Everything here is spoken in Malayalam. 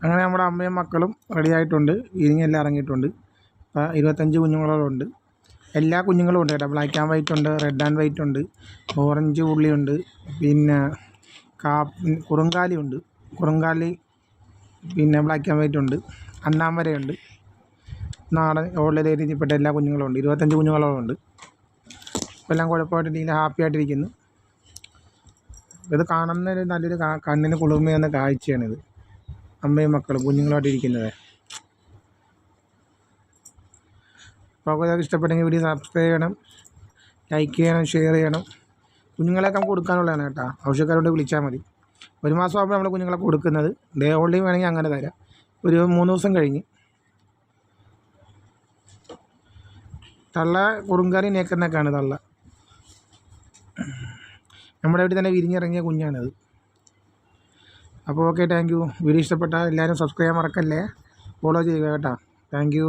അങ്ങനെ നമ്മുടെ അമ്മയും മക്കളും റെഡി ആയിട്ടുണ്ട്. വിരിഞ്ഞെല്ലാം ഇറങ്ങിയിട്ടുണ്ട്. ഇപ്പോൾ 25 കുഞ്ഞുങ്ങളുണ്ട്. എല്ലാ കുഞ്ഞുങ്ങളും ഉണ്ട് കേട്ടോ. ബ്ലാക്ക് ആൻഡ് വൈറ്റ് ഉണ്ട്, റെഡ് ആൻഡ് വൈറ്റ് ഉണ്ട്, ഓറഞ്ച് പുള്ളിയുണ്ട്, പിന്നെ കുറുങ്കാലി ഉണ്ട്. കുറുങ്കാലി പിന്നെ ബ്ലാക്ക് ആൻഡ് വൈറ്റ് ഉണ്ട്, അണ്ണാമരയുണ്ട്, നാടൻ ഓൾഡ് രീതിയിൽപ്പെട്ട എല്ലാ കുഞ്ഞുങ്ങളും ഉണ്ട്. 25 കുഞ്ഞുങ്ങളോളം ഉണ്ട്. എല്ലാം കുഴപ്പമായിട്ടിരിക്കുന്ന ഹാപ്പി ആയിട്ടിരിക്കുന്നു. ഇത് കാണുന്നൊരു നല്ലൊരു കണ്ണിന് കുളിർമയെന്ന കാഴ്ചയാണിത്. അമ്മയും മക്കളും കുഞ്ഞുങ്ങളായിട്ടിരിക്കുന്നത്. അപ്പോൾ അതൊക്കെ ഇഷ്ടപ്പെട്ടെങ്കിൽ വീഡിയോ സബ്സ്ക്രൈബ് ചെയ്യണം, ലൈക്ക് ചെയ്യണം, ഷെയർ ചെയ്യണം. കുഞ്ഞുങ്ങളെയൊക്കെ നമുക്ക് കൊടുക്കാനുള്ളതാണ് കേട്ടോ. ആവശ്യക്കാരോട് വിളിച്ചാൽ മതി. 1 മാസമാകുമ്പോൾ നമ്മൾ കുഞ്ഞുങ്ങളെ കൊടുക്കുന്നത്. ഡേ ഓൾഡി വേണമെങ്കിൽ അങ്ങനെ തരാം. ഒരു 3 ദിവസം കഴിഞ്ഞ്. തള്ള കുറുങ്കാലി നേക്കുന്നൊക്കെയാണ് തള്ള. നമ്മുടെ വീട്ടിൽ തന്നെ വിരിഞ്ഞിറങ്ങിയ കുഞ്ഞാണത്. അപ്പോൾ ഓക്കെ, താങ്ക് യു. വീഡിയോ ഇഷ്ടപ്പെട്ടാൽ എല്ലാവരും സബ്സ്ക്രൈബ് ചെയ്യാൻ മറക്കല്ലേ. ഫോളോ ചെയ്യുക കേട്ടോ. Thank you.